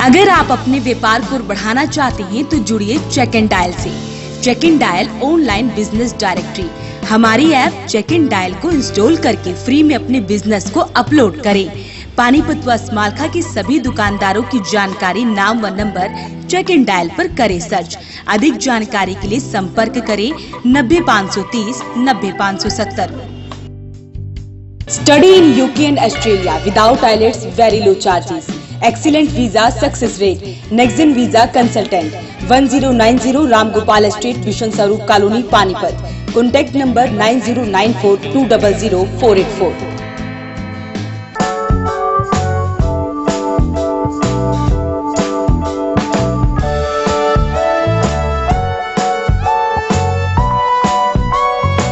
अगर आप अपने व्यापार को बढ़ाना चाहते हैं तो जुड़िए चेक एंड डायल से। Check and dial online business directory. हमारी ऐप चेक एंड डायल को इंस्टॉल करके फ्री में अपने बिजनेस को अपलोड करें। पानीपत व स्मारका के सभी दुकानदारों की जानकारी, नाम व नंबर चेक एंड डायल पर करें सर्च। अधिक जानकारी के लिए संपर्क करें 90 530 90 570। Study in UK and Australia without IELTS, very low charges. Excellent visa success rate. Nexen Visa Consultant 1090 Ram Gopal Street, Bishan Sarup Colony, Panipat. Contact number 9094 200 484.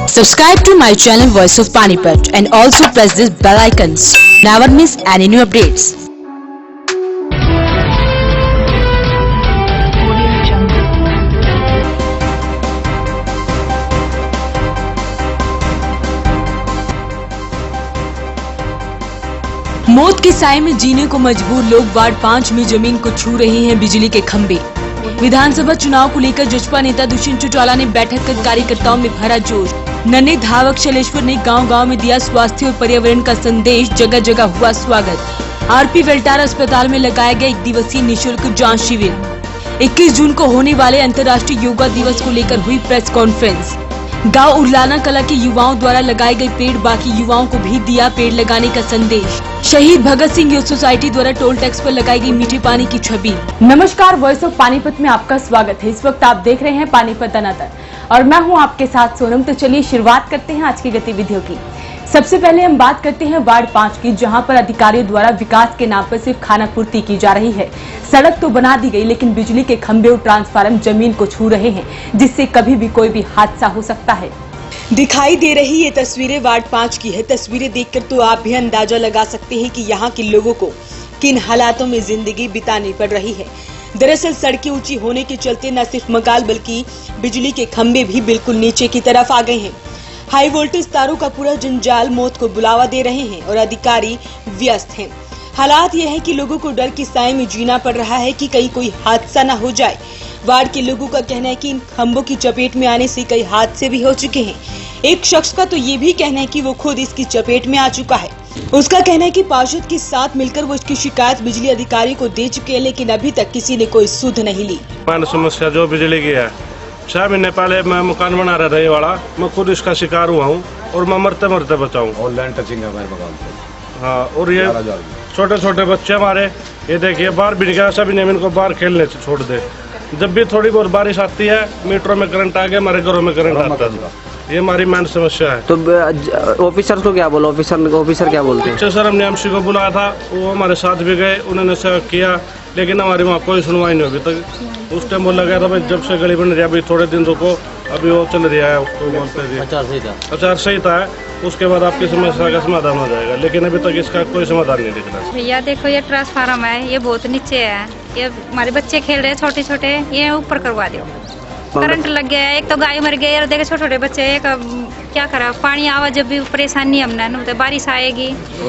Subscribe to my channel Voice of Panipat and also press this bell icon so never miss any new updates. मौत के साए में जीने को मजबूर लोग ward 5 में जमीन को छू रहे हैं बिजली के खंभे। विधानसभा चुनाव को लेकर जसपा नेता दुष्यंत चौटाला ने बैठक कर कार्यकर्ताओं में भरा जोश। नन्हे धावक शैलेश्वर ने गांव-गांव में दिया स्वास्थ्य और पर्यावरण का संदेश, जगह जगह हुआ स्वागत। आरपी वेल्टार अस्पताल में लगाया गया 1 दिवसीय निःशुल्क जांच शिविर। 21 जून को होने वाले अंतर्राष्ट्रीय योगा दिवस को लेकर हुई प्रेस कॉन्फ्रेंस। गांव उरलाना कला के युवाओं द्वारा लगाए गए पेड़, बाकी युवाओं को भी दिया पेड़ लगाने का संदेश। शहीद भगत सिंह यूथ सोसाइटी द्वारा टोल टैक्स पर लगाई गई मीठे पानी की छबी। नमस्कार, वॉइस ऑफ पानीपत में आपका स्वागत है। इस वक्त आप देख रहे हैं पानीपत दनादन और मैं हूं आपके साथ सोनम। तो चलिए शुरुआत करते हैं आज की गतिविधियों की। सबसे पहले हम बात करते हैं वार्ड 5 की, जहां पर अधिकारियों द्वारा विकास के नाम पर सिर्फ खानापूर्ति की जा रही है। सड़क तो बना दी गई, लेकिन बिजली के खंभे और ट्रांसफार्मर जमीन को छू रहे हैं, जिससे कभी भी कोई भी हादसा हो सकता है। दिखाई दे रही ये तस्वीरें वार्ड 5 की है। तस्वीरें देखकर तो आप भी अंदाजा लगा सकते हैं कि यहाँ के लोगों को किन हालातों में जिंदगी बितानी पड़ रही है। दरअसल सड़कें ऊंची होने के चलते न सिर्फ मकान बल्कि बिजली के खंभे भी बिल्कुल नीचे की तरफ आ गए हैं। हाई वोल्टेज तारों का पूरा जंजाल मौत को बुलावा दे रहे हैं और अधिकारी व्यस्त हैं। हालात यह है कि लोगों को डर की साए में जीना पड़ रहा है कि कहीं कोई हादसा न हो जाए। वार्ड के लोगों का कहना है कि इन खंभों की चपेट में आने से कई हादसे भी हो चुके हैं। एक शख्स का तो ये भी कहना है कि वो खुद इसकी चपेट में आ चुका है। उसका कहना है कि पार्षद के साथ मिलकर वो इसकी शिकायत बिजली अधिकारी को दे चुके हैं, लेकिन अभी तक किसी ने कोई सुध नहीं ली। समस्या जो बिजली की है, 6 महीने पहले मैं मकान बना रहा था ये वाला, मैं खुद इसका शिकार हुआ हूँ और मैं मरते मरते बचाऊँ। ऑनलाइन टचिंग है मेरे मकान पे। हाँ, और ये छोटे छोटे बच्चे हमारे, ये देखिए बाहर भी निकला, सभी ने इनको बाहर खेलने से छोड़ दे। जब भी थोड़ी बहुत बारिश आती है, मीटरों में करंट आ गया, हमारे घरों में करंट आता है। ये हमारी मेन समस्या है। तो ऑफिसर को क्या बोलो? ऑफिसर क्या बोलते हैं? सर, हमने एमसी को बुलाया था, वो हमारे साथ भी गए, उन्होंने सब किया, लेकिन हमारी वहाँ कोई सुनवाई नहीं होगी तक। उस टाइम वो लगा था भाई जब से गली बन रही है, अभी थोड़े दिन रुको, अभी वो चल रहा है, उसको बोलते थे आचार संहिता है, उसके बाद आपकी समस्या का समाधान हो जाएगा, लेकिन अभी तक इसका कोई समाधान नहीं दिख रहा। भैया देखो, ये ट्रांसफार्मर है, ये बहुत नीचे है, ये हमारे बच्चे खेल रहे हैं छोटे छोटे, ये ऊपर करवा दो। करंट लग गया है, एक तो गाय मर गई और देखो छोटे छोटे बच्चे, एक क्या करा, पानी आवा जब भी परेशानी हमने, तो बारिश आएगी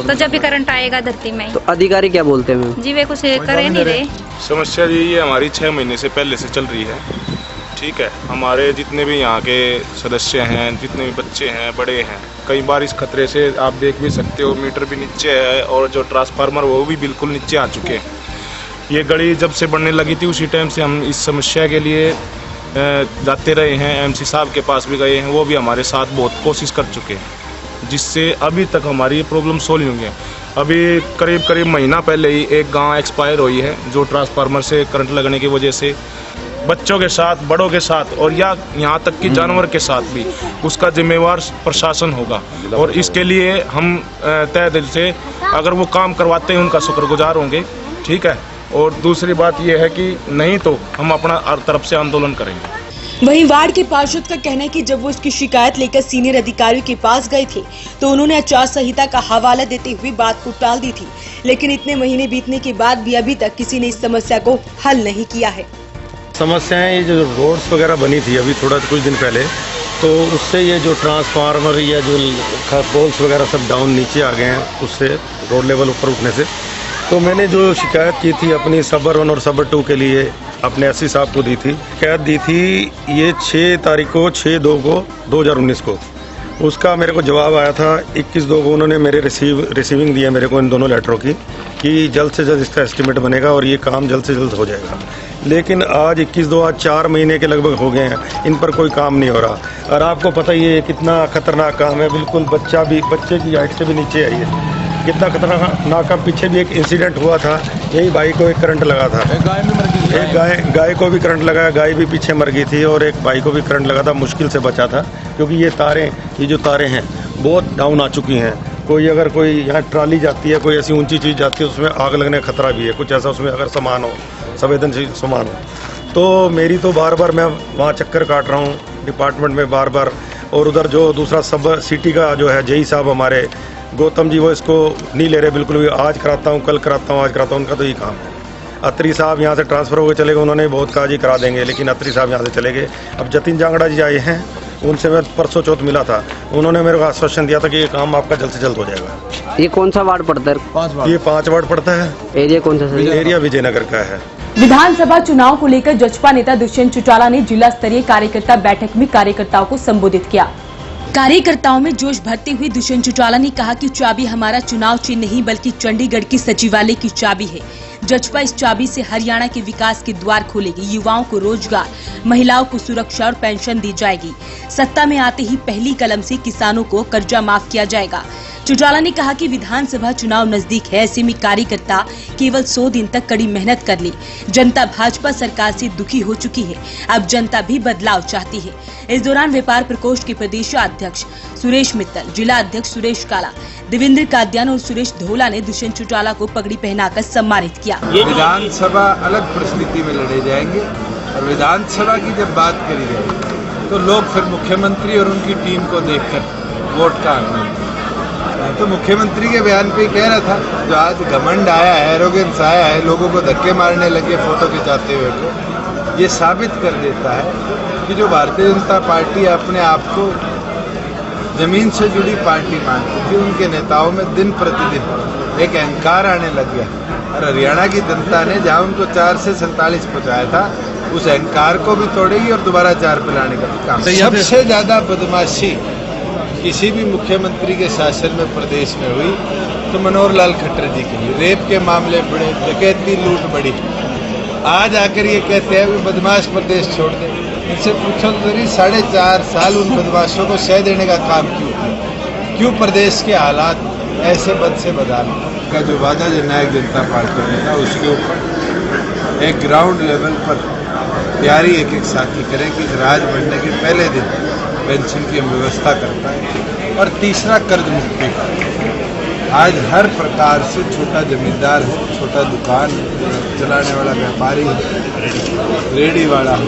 तो जब भी करंट आएगा धरती में। तो अधिकारी क्या बोलते हैं? जी वे कुछ करे नहीं रहे। समस्या ये हमारी 6 महीने से पहले से चल रही है। ठीक है, हमारे जितने भी यहाँ के सदस्य हैं, जितने भी बच्चे हैं, बड़े हैं, कई बार इस खतरे से आप देख भी सकते हो, मीटर भी नीचे है और जो ट्रांसफार्मर वो भी बिल्कुल नीचे आ चुके हैं। ये गली जब से बनने लगी थी उसी टाइम से हम इस समस्या के लिए जाते रहे हैं। एमसी साहब के पास भी गए हैं, वो भी हमारे साथ बहुत कोशिश कर चुके हैं, जिससे अभी तक हमारी ये प्रॉब्लम सोल्व नहीं हुई है। अभी करीब महीना पहले ही एक गांव एक्सपायर हुई है, जो ट्रांसफार्मर से करंट लगने की वजह से बच्चों के साथ, बड़ों के साथ और या यहाँ तक कि जानवर के साथ भी उसका जिम्मेवार प्रशासन होगा। और इसके लिए हम तय दिल से अगर वो काम करवाते हैं उनका शुक्रगुजार होंगे। ठीक है, और दूसरी बात यह है कि नहीं तो हम अपना तरफ से आंदोलन करेंगे। वहीं वार्ड के पार्षद का कहना है कि जब वो इसकी शिकायत लेकर सीनियर अधिकारियों के पास गए थे तो उन्होंने आचार संहिता का हवाला देते हुए बात को टाल दी थी, लेकिन इतने महीने बीतने के बाद भी अभी तक किसी ने इस समस्या को हल नहीं किया है। समस्याएं ये जो रोड्स वगैरह बनी थी अभी थोड़ा कुछ दिन पहले, तो उससे ये जो ट्रांसफार्मर या जो पोल्स वगैरह सब डाउन नीचे आ गए हैं, उससे रोड लेवल ऊपर उठने से तो मैंने जो शिकायत की थी अपनी सबर 1 और सबर 2 के लिए अपने एससी साहब को दी थी, शिकायत दी थी ये 6 तारीख को 6/2 को 2019 को। उसका मेरे को जवाब आया था 21/2 को। उन्होंने मेरे रिसीविंग दिया मेरे को इन दोनों लेटरों की कि जल्द से जल्द इसका एस्टिमेट बनेगा और ये काम जल्द से जल्द हो जाएगा। लेकिन आज 21/2 आज 4 महीने के लगभग हो गए हैं, इन पर कोई काम नहीं हो रहा। और आपको पता ही है कितना खतरनाक काम है, बिल्कुल बच्चे की हाइट से भी नीचे आई है, कितना खतरनाक काम। पीछे भी एक इंसिडेंट हुआ था, यही भाई को एक करंट लगा था, एक गाय को भी करंट लगा, गाय भी पीछे मर गई थी और एक भाई को भी करंट लगा था, मुश्किल से बचा था क्योंकि ये जो तारें हैं बहुत डाउन आ चुकी हैं। अगर कोई यहाँ ट्राली जाती है, कोई ऐसी ऊंची चीज़ जाती है उसमें आग लगने का खतरा भी है, कुछ ऐसा उसमें अगर सामान हो, संवेदनशील सामान हो। तो मेरी तो बार बार मैं वहाँ चक्कर काट रहा हूँ डिपार्टमेंट में बार, और उधर जो दूसरा सब सिटी का जो है जेई साहब हमारे गौतम जी, वो इसको नहीं ले रहे बिल्कुल भी। आज कराता हूँ, कल कराता हूँ, आज कराता हूँ, उनका तो यही काम है। अत्री साहब यहाँ से ट्रांसफ़र होकर चले गए, उन्होंने बहुत कहा जी करा देंगे, लेकिन अत्री साहब यहाँ से चले गए। अब जतिन जांगड़ा जी आए हैं, उनसे मैं परसों चौथ मिला था, उन्होंने मेरे को आश्वासन दिया था कि ये काम आपका जल्द से जल्द हो जाएगा। ये कौन सा वार्ड पड़ता है? ये 5 वार्ड पड़ता है। एरिया कौन सा? एरिया विजयनगर का है। विधानसभा चुनाव को लेकर जसपा नेता दुष्यंत चौटाला ने जिला स्तरीय कार्यकर्ता बैठक में कार्यकर्ताओं को संबोधित किया। कार्यकर्ताओं में जोश भरते हुए दुष्यंत चौटाला ने कहा कि चाबी हमारा चुनाव चिन्ह नहीं बल्कि चंडीगढ़ की सचिवालय की चाबी है। जसपा इस चाबी से हरियाणा के विकास के द्वार खोलेगी, युवाओं को रोजगार, महिलाओं को सुरक्षा और पेंशन दी जाएगी। सत्ता में आते ही पहली कलम से किसानों को कर्जा माफ किया जाएगा। चौटाला ने कहा कि विधानसभा चुनाव नजदीक है, ऐसे में कार्यकर्ता केवल 100 दिन तक कड़ी मेहनत कर ले। जनता भाजपा सरकार से दुखी हो चुकी है, अब जनता भी बदलाव चाहती है। इस दौरान व्यापार प्रकोष्ठ के प्रदेशाध्यक्ष सुरेश मित्तल, जिला अध्यक्ष सुरेश काला, देवेंद्र काद्यान और सुरेश धोला ने दुष्यंत चौटाला को पगड़ी पहनाकर सम्मानित किया। विधानसभा अलग परिस्थिति में लड़े जाएंगे और विधानसभा की जब बात करी जाएगी तो लोग फिर मुख्यमंत्री और उनकी टीम को देखकर वोट का आंकलन। तो मुख्यमंत्री के बयान पे कह रहा था, जो आज घमंड आया है, एरोगेंस आया है, लोगों को धक्के मारने लगे फोटो खिंचाते हुए, तो ये साबित कर देता है कि जो भारतीय जनता पार्टी अपने आप को जमीन से जुड़ी पार्टी मानती थी, उनके नेताओं में दिन प्रतिदिन एक अहंकार आने लग गया। और हरियाणा की जनता ने जहां उनको 4 से 47 पहुंचाया था, उस अहंकार को भी तोड़ेगी और दोबारा 4 पे लाने का भी काम। सबसे ज्यादा बदमाशी किसी भी मुख्यमंत्री के शासन में प्रदेश में हुई तो मनोहर लाल खट्टर जी के लिए रेप के मामले बढ़े, डकैती लूट बढ़ी। आज आकर ये कहते हैं कि बदमाश प्रदेश छोड़ दे। इनसे पूछो तो 4.5 साल उन बदमाशों को सह देने का काम क्यों प्रदेश के हालात ऐसे बद से बदल का जो वादा जननायक जनता पार्टी ने था, उसके ऊपर एक ग्राउंड लेवल पर तैयारी एक साथी करें कि राज बनने के पहले दिन पेंशन की हम व्यवस्था करता है। और तीसरा कर्ज मुक्ति। आज हर प्रकार से छोटा जमींदार हो, छोटा दुकान चलाने वाला व्यापारी हो, रेडी वाला हो,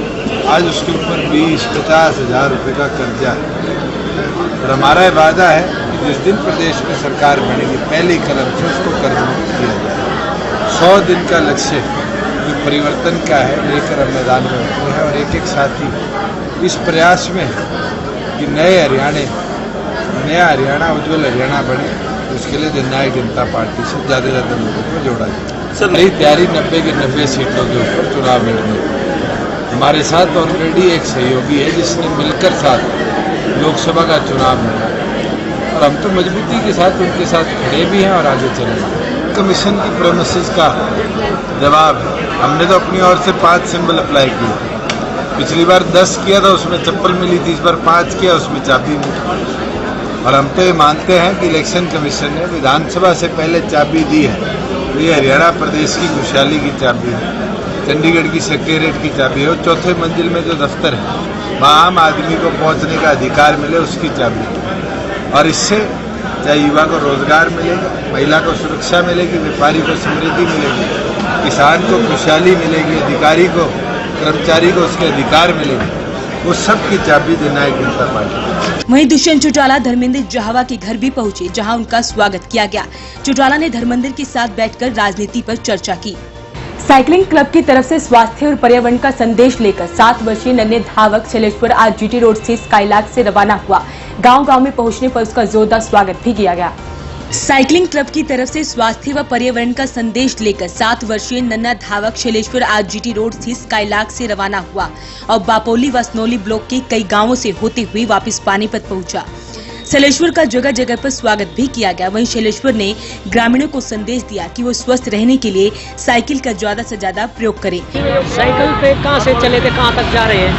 आज उसके ऊपर 20-50 हज़ार रुपये का कर्जा है। और हमारा वादा है कि जिस दिन प्रदेश में सरकार बनेगी पहली कदम से उसको कर्ज मुक्त किया जाए। 100 दिन का लक्ष्य जो परिवर्तन का है लेकर हम मैदान में उतरे हैं और एक साथी इस प्रयास में कि नया हरियाणा उज्जवल हरियाणा बने, उसके लिए जननायक जनता पार्टी से ज़्यादा लोगों को जोड़ा जाए। नई तैयारी 90 के 90 सीटों के ऊपर चुनाव लड़ने। हमारे साथ ऑलरेडी एक सहयोगी है जिसने मिलकर साथ लोकसभा का चुनाव लड़ा और हम तो मजबूती के साथ उनके साथ खड़े भी हैं और आगे चलेंगे। कमीशन की प्रोमिसेस का जवाब हमने तो अपनी ओर से 5 सिंबल अप्लाई किए। पिछली बार 10 किया था, उसमें चप्पल मिली थी, इस बार 5 किया, उसमें चाबी मिली। और हम तो ये मानते हैं कि इलेक्शन कमीशन ने विधानसभा से पहले चाबी दी है, ये हरियाणा प्रदेश की खुशहाली की चाबी है, चंडीगढ़ की सेक्रेटरीट की चाबी है, और 4थे मंजिल में जो दफ्तर है वहाँ आम आदमी को पहुँचने का अधिकार मिले, उसकी चाबी है। और इससे चाहे युवा को रोजगार मिलेगा, महिला को सुरक्षा मिलेगी, व्यापारी को समृद्धि मिलेगी, किसान को खुशहाली मिलेगी, अधिकारी को, कर्मचारी को उसके अधिकार मिलेंगे, वो सब की चाबी जननायक जनता पार्टी। वहीं दुष्यंत चौटाला धर्मेंद्र जहावा के घर भी पहुंचे, जहां उनका स्वागत किया गया। चौटाला ने धर्मेंद्र के साथ बैठकर राजनीति पर चर्चा की। साइकिलिंग क्लब की तरफ से स्वास्थ्य और पर्यावरण का संदेश लेकर 7 वर्षीय नन्हे धावक शैलेश्वर आज जीटी रोड से स्काईलार्क से रवाना हुआ। गांव-गांव में पहुंचने पर उसका जोरदार स्वागत भी किया गया। साइकिलिंग क्लब की तरफ से स्वास्थ्य व पर्यावरण का संदेश लेकर 7 वर्षीय नन्ना धावक शैलेश्वर आज जीटी रोड स्थित स्काईलार्क से रवाना हुआ और बापोली व स्नोली ब्लॉक के कई गांवों से होते हुए वापस पानीपत पहुंचा। शैलेश्वर का जगह जगह पर स्वागत भी किया गया। वहीं शैलेश्वर ने ग्रामीणों को संदेश दिया कि वो स्वस्थ रहने के लिए साइकिल का ज्यादा से ज्यादा प्रयोग करें। साइकिल पे कहाँ से चले थे कहाँ तक जा रहे हैं?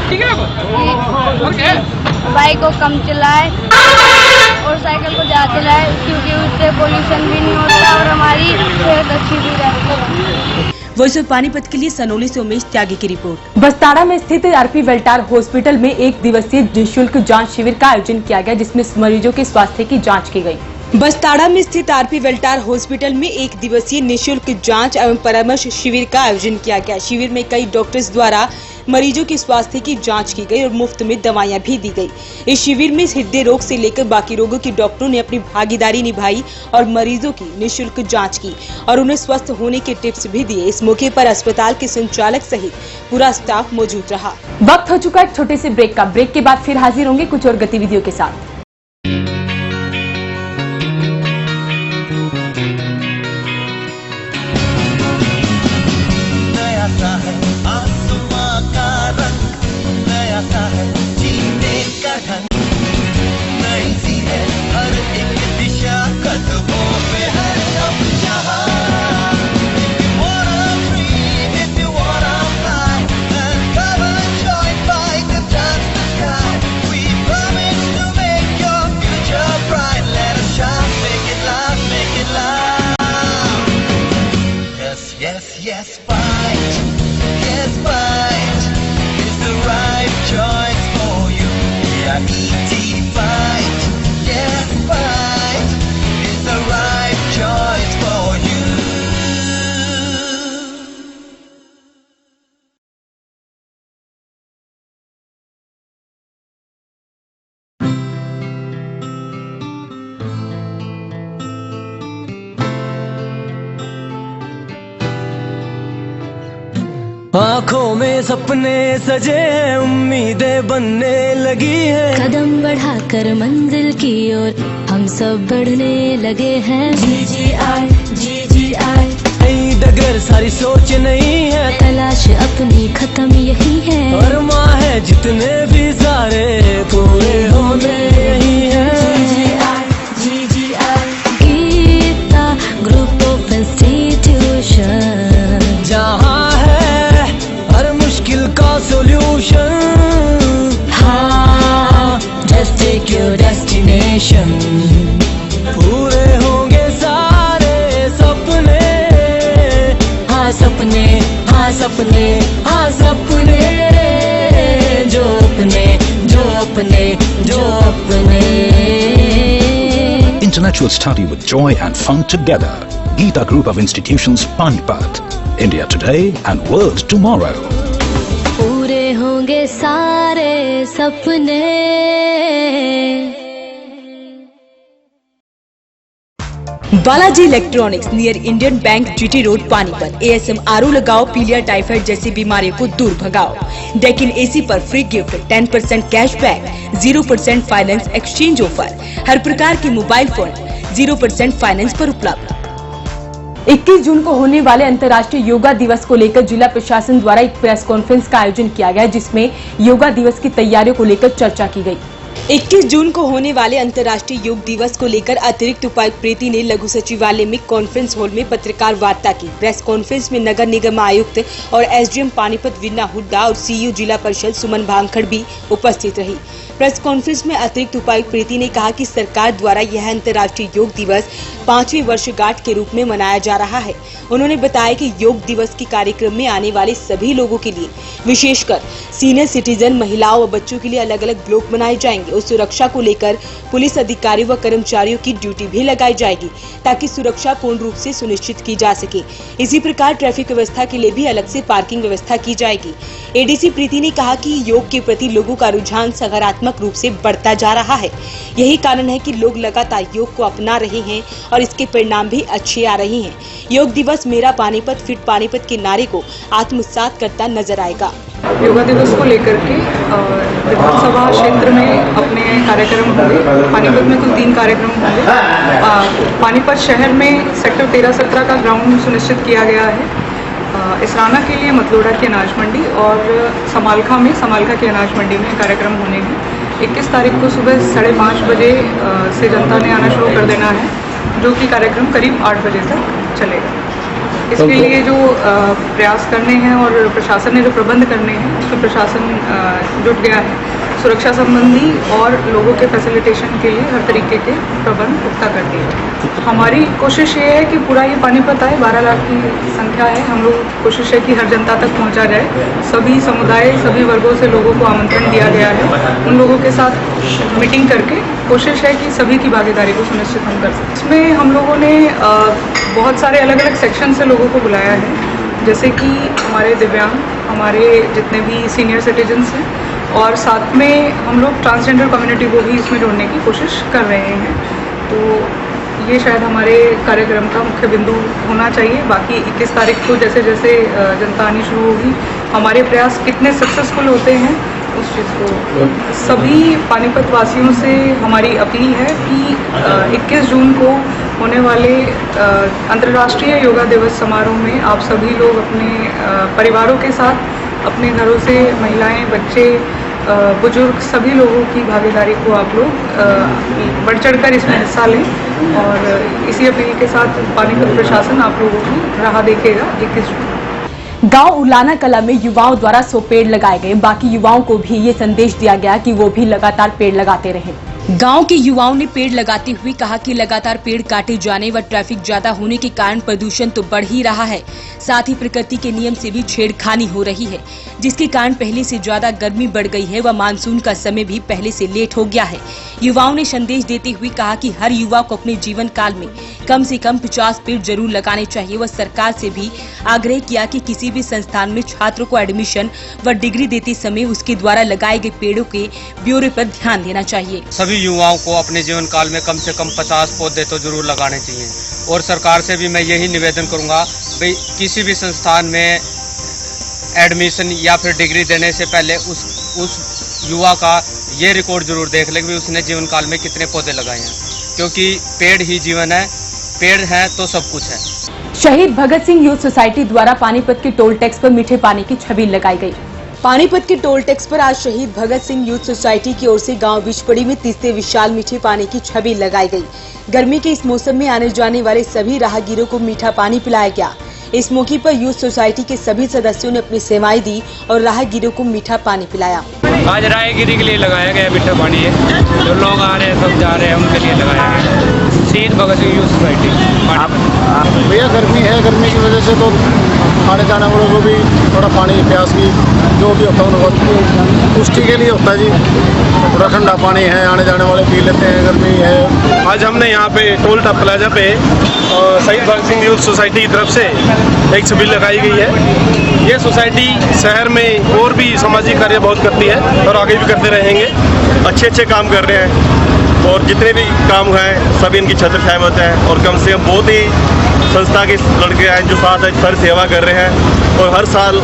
बाइक को कम चलाए और साइकिल को ज्यादा चलाए, क्योंकि उससे पोल्यूशन भी नहीं होता और हमारी सेहत अच्छी भी रहती है। वॉइस ऑफ पानीपत के लिए सनोली से उमेश त्यागी की रिपोर्ट। बस्ताड़ा में स्थित आरपी वेल्टार हॉस्पिटल में 1 दिवसीय निःशुल्क जांच शिविर का आयोजन किया गया, जिसमें मरीजों के स्वास्थ्य की जांच की गई। बस्ताड़ा में स्थित आरपी वेल्टार हॉस्पिटल में 1 दिवसीय निःशुल्क जांच एवं परामर्श शिविर का आयोजन किया गया। शिविर में कई डॉक्टर्स द्वारा मरीजों के स्वास्थ्य की जांच की गई और मुफ्त में दवाइयां भी दी गई। इस शिविर में हृदय रोग से लेकर बाकी रोगों के डॉक्टरों ने अपनी भागीदारी निभाई और मरीजों की निःशुल्क जांच की और उन्हें स्वस्थ होने के टिप्स भी दिए। इस मौके पर अस्पताल के संचालक सहित पूरा स्टाफ मौजूद रहा। वक्त हो चुका है एक छोटे से ब्रेक का। ब्रेक के बाद फिर हाजिर होंगे कुछ और गतिविधियों के साथ। Yes, fight. Yes, fight. It's the right choice for you. Yeah, ET fight. Yes, fight. It's the right choice for you. आँखों में सपने सजे हैं, उम्मीदें बनने लगी है। कदम बढ़ाकर मंजिल की ओर हम सब बढ़ने लगे हैं। GGI नई डगर सारी सोच नहीं है, तलाश अपनी खत्म यही है। और माँ है जितने भी सारे पूरे होने यही है। GGI Geeta group of institution, जहाँ है हर मुश्किल का सोल्यूशन। हाँ, just take your destination। पूरे होंगे सारे सपने, हाँ सपने, हाँ सपने, हाँ सपने, जो अपने, जो अपने, जो अपने। Intellectual study with joy and fun together. Geeta Group of Institutions, Panipat. India today and world tomorrow. पूरे होंगे सारे सपने। Balaji electronics near Indian bank GT road Panipat. ASM RO लगाओ, पीलिया टाइफाइड जैसी बीमारियों को दूर भगाओ। डेकिन AC पर free gift, 10% cashback, 0% finance exchange offer. हर प्रकार के मोबाइल फोन 0% फाइनेंस पर उपलब्ध। 21 जून को होने वाले अंतर्राष्ट्रीय योगा दिवस को लेकर जिला प्रशासन द्वारा एक प्रेस कॉन्फ्रेंस का आयोजन किया गया, जिसमें योगा दिवस की तैयारियों को लेकर चर्चा की गई। 21 जून को होने वाले अंतर्राष्ट्रीय योग दिवस को लेकर अतिरिक्त उपायुक्त प्रीति ने लघु सचिवालय में कॉन्फ्रेंस हॉल में पत्रकार वार्ता की। प्रेस कॉन्फ्रेंस में नगर निगम आयुक्त और SDM पानीपत वीना हुड्डा और CEO जिला परिषद सुमन भांखड़ भी उपस्थित रही। प्रेस कॉन्फ्रेंस में अतिरिक्त उपायुक्त प्रीति ने कहा कि सरकार द्वारा यह अंतर्राष्ट्रीय योग दिवस 5वीं वर्षगांठ के रूप में मनाया जा रहा है। उन्होंने बताया कि योग दिवस के कार्यक्रम में आने वाले सभी लोगों के लिए, विशेषकर सीनियर सिटीजन, महिलाओं व बच्चों के लिए अलग अलग ब्लॉक बनाए जाएंगे और सुरक्षा को लेकर पुलिस अधिकारियों व कर्मचारियों की ड्यूटी भी लगाई जाएगी, ताकि सुरक्षा पूर्ण रूप से सुनिश्चित की जा सके। इसी प्रकार ट्रैफिक व्यवस्था के लिए भी अलग से पार्किंग व्यवस्था की जाएगी। ADC प्रीति ने कहा कि योग के प्रति लोगों का रुझान सकारात्मक रूप से बढ़ता जा रहा है। यही कारण है कि लोग लगातार योग को अपना रहे हैं और इसके परिणाम भी अच्छे आ रहे हैं। योग दिवस मेरा पानीपत फिट पानीपत के नारे को आत्मसात करता नजर आएगा। योगा दिवस को लेकर के विधानसभा क्षेत्र में अपने कार्यक्रम होंगे। पानीपत में कुल 3 कार्यक्रम होंगे। पानीपत शहर में सेक्टर 13-17 का ग्राउंड सुनिश्चित किया गया है। इसराना के लिए मतलोड़ा की अनाज मंडी और समालखा में समालखा की अनाज मंडी में कार्यक्रम होने हैं। 21 तारीख को सुबह 5:30 बजे से जनता ने आना शुरू कर देना है, जो कि कार्यक्रम करीब 8 बजे तक चलेगा। इसके लिए जो प्रयास करने हैं और प्रशासन ने जो प्रबंध करने हैं, उसमें प्रशासन जुट गया है। सुरक्षा संबंधी और लोगों के फैसिलिटेशन के लिए हर तरीके के प्रबंध पुख्ता कर दिए हैं। हमारी कोशिश ये है कि पूरा ये पानीपत आए। 12 लाख की संख्या है। हम लोग कोशिश है कि हर जनता तक पहुंचा जाए। सभी समुदाय, सभी वर्गों से लोगों को आमंत्रण दिया गया है। उन लोगों के साथ मीटिंग करके कोशिश है कि सभी की भागीदारी को सुनिश्चित हम कर सकें। इसमें हम लोगों ने बहुत सारे अलग अलग सेक्शन से लोगों को बुलाया है, जैसे कि हमारे दिव्यांग, हमारे जितने भी सीनियर सिटीजन्स हैं, और साथ में हम लोग ट्रांसजेंडर कम्युनिटी को भी इसमें जोड़ने की कोशिश कर रहे हैं। तो ये शायद हमारे कार्यक्रम का मुख्य बिंदु होना चाहिए। बाकी 21 तारीख को जैसे जैसे जनता आनी शुरू होगी, हमारे प्रयास कितने सक्सेसफुल होते हैं उस चीज़ को। सभी पानीपत वासियों से हमारी अपील है कि 21 जून को होने वाले अंतर्राष्ट्रीय योगा दिवस समारोह में आप सभी लोग अपने परिवारों के साथ, अपने घरों से महिलाएं, बच्चे, बुजुर्ग, सभी लोगों की भागीदारी को आप लोग बढ़ चढ़कर इसमें हिस्सा लें। और इसी अपील के साथ पानीपत प्रशासन आप लोगों की राह देखेगा 21 जून। गांव उलाना कला में युवाओं द्वारा 100 पेड़ लगाए गए। बाकी युवाओं को भी ये संदेश दिया गया कि वो भी लगातार पेड़ लगाते रहें। गांव के युवाओं ने पेड़ लगाते हुए कहा कि लगातार पेड़ काटे जाने व ट्रैफिक ज्यादा होने के कारण प्रदूषण तो बढ़ ही रहा है, साथ ही प्रकृति के नियम से भी छेड़खानी हो रही है, जिसके कारण पहले से ज्यादा गर्मी बढ़ गई है व मानसून का समय भी पहले से लेट हो गया है। युवाओं ने संदेश देते हुए कहा कि हर युवा को अपने जीवन काल में कम से कम 50 पेड़ जरूर लगाने चाहिए व सरकार से भी आग्रह किया कि किसी भी संस्थान में छात्रों को एडमिशन व डिग्री देते समय उसके द्वारा लगाए गए पेड़ों के ब्यौरे पर ध्यान देना चाहिए। सभी युवाओं को अपने जीवन काल में कम से कम 50 पौधे तो जरूर लगाने चाहिए। और सरकार से भी मैं यही निवेदन करूंगा, भाई किसी भी संस्थान में एडमिशन या फिर डिग्री देने से पहले उस युवा का ये रिकॉर्ड जरूर देख ले कि उसने जीवन काल में कितने पौधे लगाए हैं, क्योंकि पेड़ ही जीवन है, पेड़ है तो सब कुछ है। शहीद भगत सिंह यूथ सोसाइटी द्वारा पानीपत के टोल टैक्स पर मीठे पानी की छबील लगाई गई। पानीपत के टोल टैक्स पर आज शहीद भगत सिंह यूथ सोसाइटी की ओर से गांव बिचपड़ी में तीसरे विशाल मीठे पानी की छबील लगाई गई। गर्मी के इस मौसम में आने जाने वाले सभी राहगीरों को मीठा पानी पिलाया गया। इस मौके पर यूथ सोसाइटी के सभी सदस्यों ने अपनी सेवाएं दी और राहगीरों को मीठा पानी पिलाया। आज राहगीरी के लिए लगाया गया मीठा पानी है। जो लोग आ रहे हैं, सब जा रहे हैं, उनके लिए लगाया गया। शहीद भगत सिंह यूथ सोसाइटी। भैया गर्मी है, गर्मी की वजह से तो आने जाने वालों को भी थोड़ा पानी प्यास की जो भी होता है पुष्टि के लिए होता है जी। थोड़ा ठंडा पानी है, आने जाने वाले पी लेते हैं, गर्मी है। आज हमने यहाँ पे टोल टॉप प्लाजा पे शहीद भगत सिंह यूथ सोसाइटी की तरफ से एक छबील लगाई गई है। ये सोसाइटी शहर में और भी सामाजिक कार्य बहुत करती है और आगे भी करते रहेंगे। अच्छे काम कर रहे हैं और जितने भी काम हैं सभी इनकी छत्र छाया होते हैं। और कम से कम बहुत ही संस्था के लड़के हैं जो साथ सर सेवा कर रहे हैं। और हर साल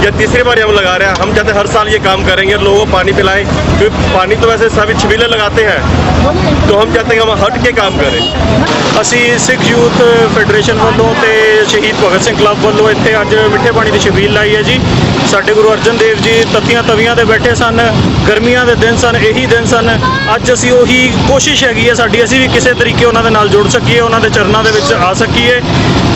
ये तीसरी बार हम लगा रहे हैं। हम चाहते हैं हर साल ये काम करेंगे और लोगों को पानी पिलाएं, क्योंकि पानी तो वैसे सभी छबीलें लगाते हैं, तो हम चाहते हैं कि हम हट के काम करें। ਅਸੀਂ ਸਿੱਖ ਯੂਥ ਫੈਡਰੇਸ਼ਨ ਵੱਲੋਂ ਤੇ ਸ਼ਹੀਦ ਭਗਤ ਸਿੰਘ ਕਲੱਬ ਵੱਲੋਂ ਇੱਥੇ ਅੱਜ ਮਿੱਠੇ ਪਾਣੀ ਦੀ ਛਬੀਲ ਲਾਈ ਹੈ ਜੀ। ਸਾਡੇ ਗੁਰੂ ਅਰਜਨ ਦੇਵ ਜੀ ਤੱਤੀਆਂ ਤਵੀਆਂ ਤੇ ਬੈਠੇ ਸਨ, ਗਰਮੀਆਂ ਦੇ ਦਿਨ ਸਨ, ਇਹੀ ਦਿਨ ਸਨ। ਅੱਜ ਅਸੀਂ ਉਹੀ ਕੋਸ਼ਿਸ਼ ਹੈਗੀ ਹੈ ਸਾਡੀ, ਅਸੀਂ ਵੀ ਕਿਸੇ ਤਰੀਕੇ ਉਹਨਾਂ ਦੇ ਨਾਲ ਜੁੜ ਸਕੀਏ, ਉਹਨਾਂ ਦੇ ਚਰਨਾਂ ਦੇ ਵਿੱਚ ਆ ਸਕੀਏ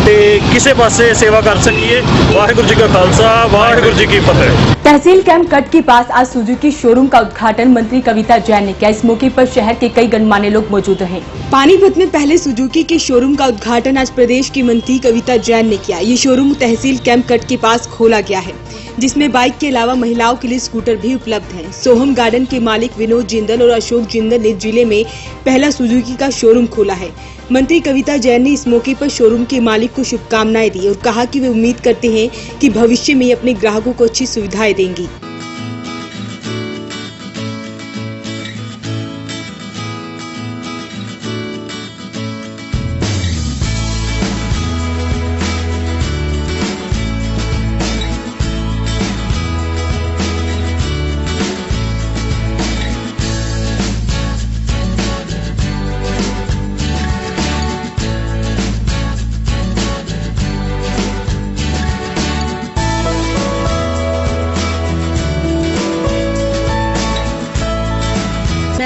ਤੇ ਕਿਸੇ ਪਾਸੇ सेवा कर सकिए। वाहिगुरु जी का खालसा, वाहिगुरु जी की फतेह। तहसील कैंप कट के पास आज सुजुकी शोरूम का उद्घाटन मंत्री कविता जैन ने किया। इस मौके पर शहर के कई गणमान्य लोग मौजूद रहे। पानीपत में पहले सुजुकी के शोरूम का उद्घाटन आज प्रदेश की मंत्री कविता जैन ने किया। ये शोरूम तहसील कैंप कट के पास खोला गया है, जिसमें बाइक के अलावा महिलाओं के लिए स्कूटर भी उपलब्ध हैं। सोहम गार्डन के मालिक विनोद जिंदल और अशोक जिंदल ने जिले में पहला सुजुकी का शोरूम खोला है। मंत्री कविता जैन ने इस मौके पर शोरूम के मालिक को शुभकामनाएं दी और कहा कि वे उम्मीद करते हैं कि भविष्य में अपने ग्राहकों को अच्छी सुविधाएं देंगी।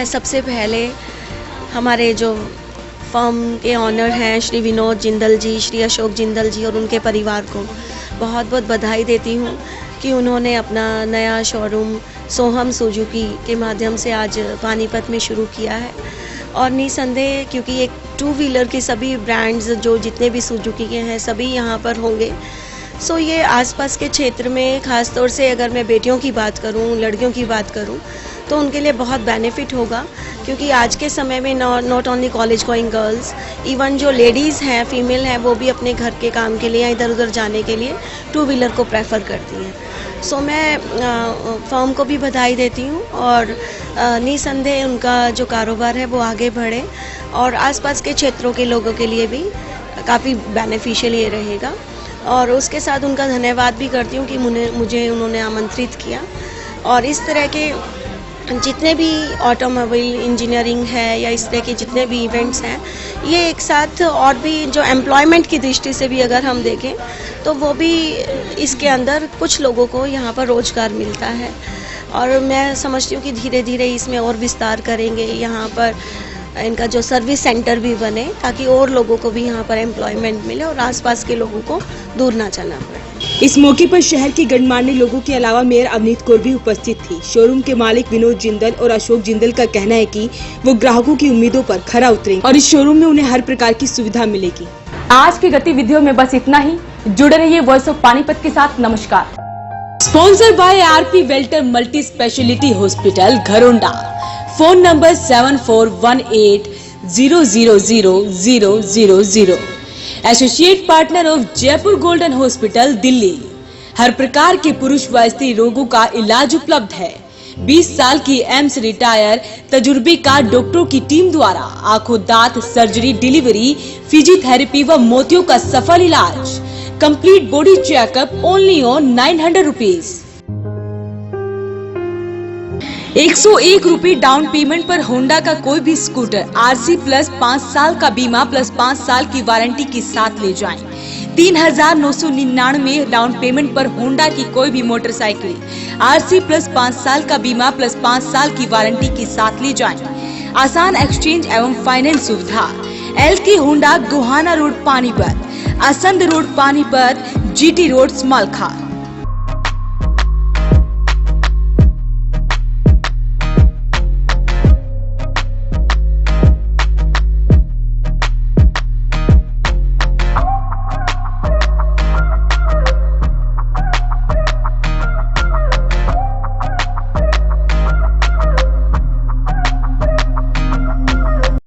मैं सबसे पहले हमारे जो फर्म के ऑनर हैं श्री विनोद जिंदल जी, श्री अशोक जिंदल जी और उनके परिवार को बहुत बहुत बधाई देती हूँ कि उन्होंने अपना नया शोरूम सोहम सुजुकी के माध्यम से आज पानीपत में शुरू किया है। और निसंदेह क्योंकि एक 2 व्हीलर के सभी ब्रांड्स जो जितने भी सुजुकी के हैं सभी यहाँ पर होंगे। सो ये आसपास के क्षेत्र में ख़ास तौर से अगर मैं बेटियों की बात करूँ, लड़कियों की बात करूँ, तो उनके लिए बहुत बेनिफिट होगा क्योंकि आज के समय में not only college going girls, even जो लेडीज़ हैं, फीमेल हैं, वो भी अपने घर के काम के लिए या इधर उधर जाने के लिए 2 व्हीलर को प्रेफर करती हैं। सो मैं फर्म को भी बधाई देती हूँ और निसंदेह उनका जो कारोबार है वो आगे बढ़े और आसपास के क्षेत्रों के लोगों के लिए भी काफ़ी बेनिफिशियल ये रहेगा। और उसके साथ उनका धन्यवाद भी करती हूँ कि मुझे उन्होंने आमंत्रित किया। और इस तरह के जितने भी ऑटोमोबाइल इंजीनियरिंग है या इस तरह के जितने भी इवेंट्स हैं, ये एक साथ और भी जो एम्प्लॉयमेंट की दृष्टि से भी अगर हम देखें तो वो भी इसके अंदर कुछ लोगों को यहाँ पर रोज़गार मिलता है। और मैं समझती हूँ कि धीरे धीरे इसमें और विस्तार करेंगे, यहाँ पर इनका जो सर्विस सेंटर भी बने ताकि और लोगों को भी यहाँ पर एम्प्लॉयमेंट मिले और आसपास के लोगों को दूर ना जाना पड़े। इस मौके पर शहर के गणमान्य लोगों के अलावा मेयर अवनीत कौर भी उपस्थित थी। शोरूम के मालिक विनोद जिंदल और अशोक जिंदल का कहना है कि वो ग्राहकों की उम्मीदों पर खरा उतरेंगे और इस शोरूम में उन्हें हर प्रकार की सुविधा मिलेगी। आज की गतिविधियों में बस इतना ही। जुड़े रहिए वॉइस ऑफ पानीपत के साथ। नमस्कार। Sponsor by RP Welter multi speciality hospital Gharaunda. Phone number 7418000000। Associate partner of Jaipur golden hospital Delhi. हर प्रकार के पुरुष व स्त्री रोगों का इलाज उपलब्ध है। 20 साल की एम्स रिटायर तजुर्बेकार डॉक्टरों की टीम द्वारा आंखों, दांत, सर्जरी, डिलीवरी, फिजियोथेरेपी व मोतियों का सफल इलाज। Complete body checkup only on 900 rupees. 101 रुपए डाउन पेमेंट पर होंडा का कोई भी स्कूटर आरसी प्लस 5 साल का बीमा प्लस 5 साल की वारंटी के साथ ले जाएं। 3999 डाउन पेमेंट पर होंडा की कोई भी मोटरसाइकिल आरसी प्लस 5 साल का बीमा प्लस 5 साल की वारंटी के साथ ले जाएं। आसान एक्सचेंज एवं फाइनेंस सुविधा। LK Honda Gohana road Panipat, Assandh road Panipat, GT road स्मालखा।